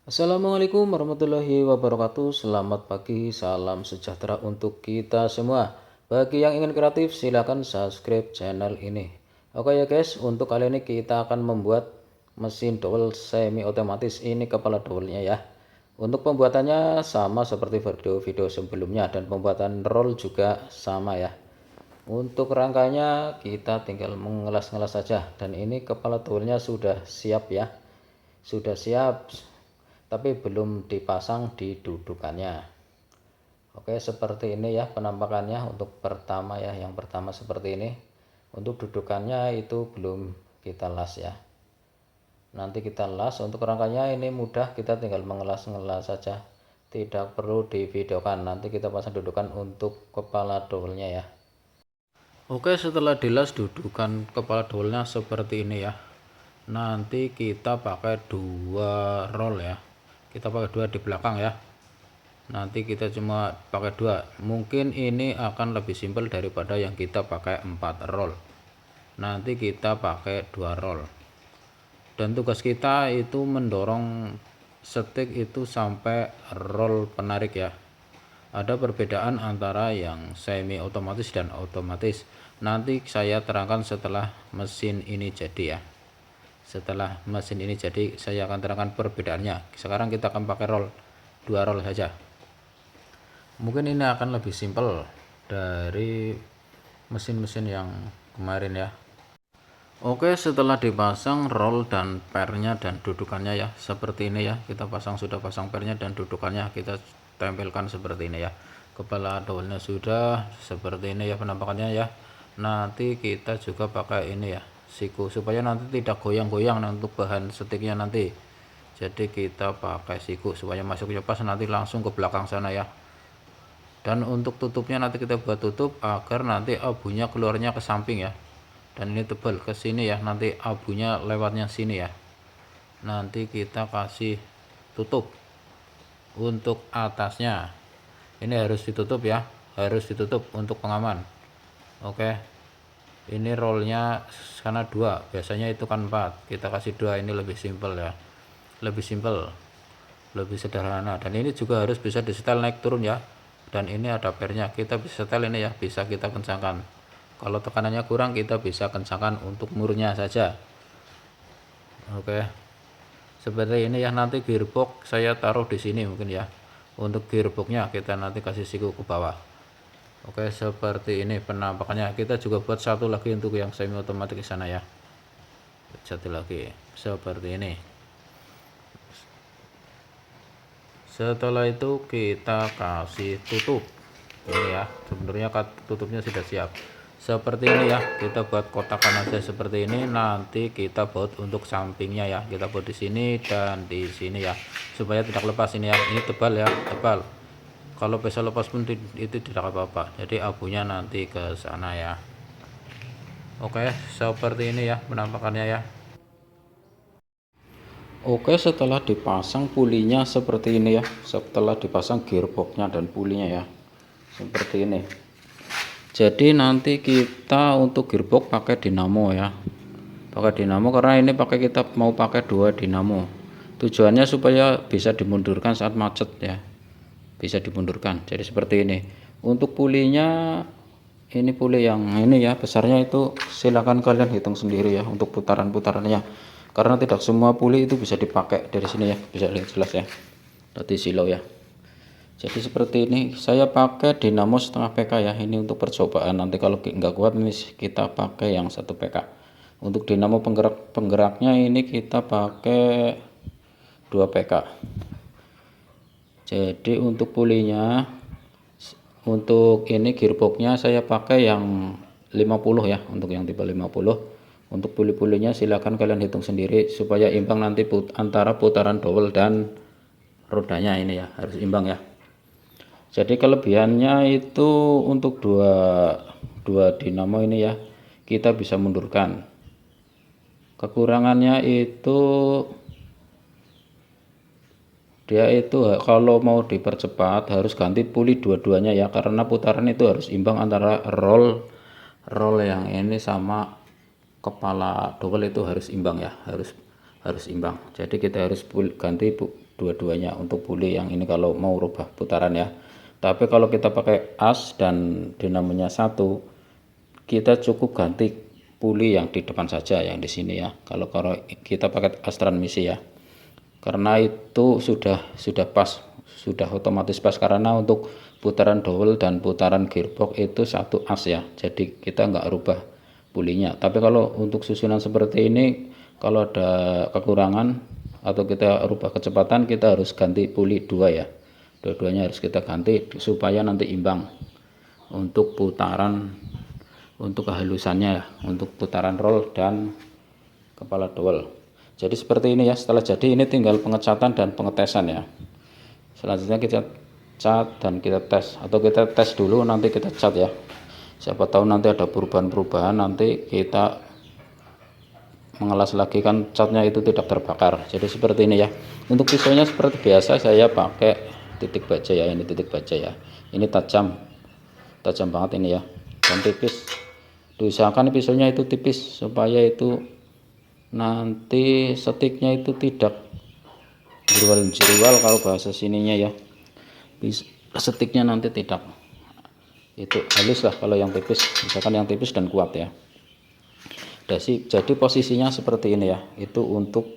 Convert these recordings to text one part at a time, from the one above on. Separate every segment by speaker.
Speaker 1: Assalamualaikum warahmatullahi wabarakatuh. Selamat pagi, salam sejahtera untuk kita semua. Bagi yang ingin kreatif, silahkan subscribe channel ini. Oke ya guys, untuk kali ini kita akan membuat mesin dowel semi otomatis. Ini kepala dowelnya ya. Untuk pembuatannya sama seperti video-video sebelumnya, dan pembuatan roll juga sama ya. Untuk rangkanya kita tinggal mengelas-ngelas saja, dan ini kepala dowelnya sudah siap ya. Sudah siap, tapi belum dipasang di dudukannya. Oke, seperti ini ya penampakannya untuk pertama ya. Yang pertama seperti ini. Untuk dudukannya itu belum kita las ya. Nanti kita las. Untuk rangkanya ini mudah, kita tinggal mengelas-ngelas saja, tidak perlu divideokan. Nanti kita pasang dudukan untuk kepala dowelnya ya. Oke, setelah dilas dudukan kepala dowelnya seperti ini ya. Nanti kita pakai dua roll ya. Kita pakai dua di belakang ya. Nanti kita cuma pakai dua. Mungkin ini akan lebih simpel daripada yang kita pakai 4 roll. Nanti kita pakai 2 roll. Dan tugas kita itu mendorong setik itu sampai roll penarik ya. Ada perbedaan antara yang semi otomatis dan otomatis. Nanti saya terangkan setelah mesin ini jadi ya. Setelah mesin ini jadi saya akan terangkan perbedaannya. Sekarang kita akan pakai roll, 2 roll saja. Mungkin ini akan lebih simpel dari mesin-mesin yang kemarin ya. Oke, setelah dipasang roll dan pernya dan dudukannya ya, seperti ini ya. Kita sudah pasang pernya dan dudukannya, kita tempelkan seperti ini ya. Kepala dowelnya sudah seperti ini ya penampakannya ya. Nanti kita juga pakai ini ya, siku, supaya nanti tidak goyang-goyang untuk bahan setiknya nanti. Jadi kita pakai siku supaya masuknya pas, nanti langsung ke belakang sana ya. Dan untuk tutupnya nanti kita buat tutup agar nanti abunya keluarnya ke samping ya. Dan ini tebal ke sini ya, nanti abunya lewatnya sini ya. Nanti kita kasih tutup. Untuk atasnya ini harus ditutup ya, harus ditutup untuk pengaman. Oke, ini rollnya karena 2, biasanya itu kan 4, kita kasih 2. Ini lebih simpel ya, lebih simpel, lebih sederhana. Dan ini juga harus bisa disetel naik turun ya. Dan ini ada pernya, kita bisa setel ini ya, bisa kita kencangkan. Kalau tekanannya kurang kita bisa kencangkan untuk murnya saja. Oke, seperti ini ya. Nanti gearbox saya taruh di sini mungkin ya. Untuk gearboxnya kita nanti kasih siku ke bawah. Oke, seperti ini penampakannya. Kita juga buat satu lagi untuk yang semi otomatis di sana ya. Satu lagi seperti ini. Setelah itu kita kasih tutup ini ya. Sebenarnya tutupnya sudah siap seperti ini ya. Kita buat kotakan aja seperti ini. Nanti kita buat untuk sampingnya ya, kita buat di sini dan di sini ya, supaya tidak lepas ini ya. Ini tebal ya, tebal. Kalau bisa lepas pun itu tidak apa-apa, jadi abunya nanti ke sana ya. Oke, seperti ini ya penampakannya ya. Oke, setelah dipasang pulinya seperti ini ya. Setelah dipasang gearboxnya dan pulinya ya, seperti ini. Jadi nanti kita untuk gearbox pakai dinamo ya, pakai dinamo karena ini kita mau pakai 2 dinamo. Tujuannya supaya bisa dimundurkan saat macet ya, bisa dimundurkan. Jadi seperti ini. Untuk pulinya, ini puli yang ini ya, besarnya itu silakan kalian hitung sendiri ya untuk putaran-putarannya, karena tidak semua puli itu bisa dipakai. Dari sini ya bisa lihat jelas ya, tadi silo ya. Jadi seperti ini, saya pakai dinamo setengah PK ya. Ini untuk percobaan, nanti kalau nggak kuat ini kita pakai yang 1 PK. Untuk dinamo penggeraknya ini kita pakai 2 PK. Jadi untuk pulinya, untuk ini gearboxnya saya pakai yang 50 ya, untuk yang tipe 50. Untuk puli-pulinya silakan kalian hitung sendiri supaya imbang nanti antara putaran dowel dan rodanya. Ini ya harus imbang ya. Jadi kelebihannya itu untuk dua dinamo ini ya, kita bisa mundurkan. Kekurangannya itu dia itu kalau mau dipercepat harus ganti puli dua-duanya ya, karena putaran itu harus imbang antara roll yang ini sama kepala dowel, itu harus imbang ya, harus imbang. Jadi kita harus ganti dua-duanya untuk puli yang ini kalau mau rubah putaran ya. Tapi kalau kita pakai as dan dinamonya 1, kita cukup ganti puli yang di depan saja yang di sini ya. Kalau kita pakai as transmisi ya, karena itu sudah pas, sudah otomatis pas, karena untuk putaran dowel dan putaran gearbox itu 1 as ya, jadi kita nggak rubah pulinya. Tapi kalau untuk susunan seperti ini, kalau ada kekurangan atau kita rubah kecepatan, kita harus ganti puli 2 ya, dua-duanya harus kita ganti supaya nanti imbang untuk putaran, untuk kehalusannya ya, untuk putaran roll dan kepala dowel. Jadi seperti ini ya. Setelah jadi ini tinggal pengecatan dan pengetesan ya. Selanjutnya kita cat dan kita tes, atau kita tes dulu nanti kita cat ya. Siapa tahu nanti ada perubahan-perubahan, nanti kita mengelas lagi kan catnya itu tidak terbakar. Jadi seperti ini ya. Untuk pisaunya seperti biasa saya pakai titik baja ya, ini titik baja ya. Ini tajam banget ini ya, dan tipis. Diusahakan pisaunya itu tipis supaya itu nanti setiknya itu tidak jerual kalau bahasa sininya ya. Setiknya nanti tidak itu halus lah kalau yang tipis, misalkan yang tipis dan kuat ya. Jadi posisinya seperti ini ya. Itu untuk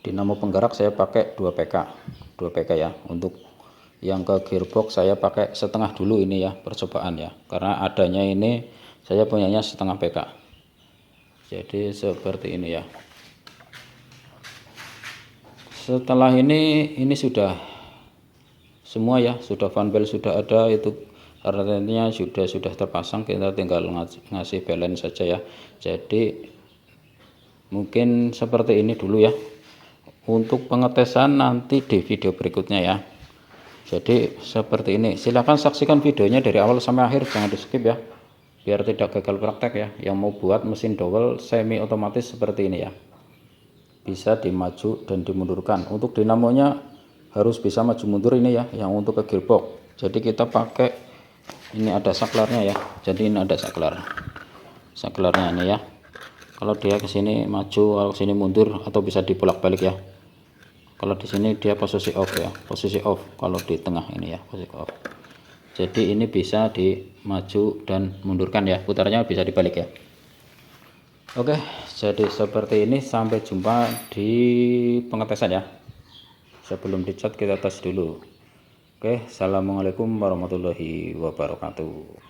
Speaker 1: dinamo penggerak saya pakai 2 PK ya. Untuk yang ke gearbox saya pakai setengah dulu ini ya, percobaan ya, karena adanya ini saya punyanya setengah PK. Jadi seperti ini ya. Setelah ini sudah semua ya, sudah fan belt sudah ada, itu artinya sudah terpasang, kita tinggal ngasih balance saja ya. Jadi mungkin seperti ini dulu ya. Untuk pengetesan nanti di video berikutnya ya. Jadi seperti ini, silahkan saksikan videonya dari awal sampai akhir, jangan di skip ya, biar tidak gagal praktek ya. Yang mau buat mesin dowel semi otomatis seperti ini ya, bisa dimaju dan dimundurkan. Untuk dinamonya harus bisa maju mundur ini ya, yang untuk ke gearbox. Jadi kita pakai ini, ada saklarnya ya. Jadi ini ada saklarnya ini ya. Kalau dia ke sini maju, kalau sini mundur, atau bisa dibolak-balik ya. Kalau di sini dia posisi off ya, posisi off. Kalau di tengah ini ya, posisi off. Jadi ini bisa dimaju dan mundurkan ya, putarnya bisa dibalik ya. Oke, jadi seperti ini. Sampai jumpa di pengetesan ya. Sebelum dicat kita tes dulu. Oke, assalamualaikum warahmatullahi wabarakatuh.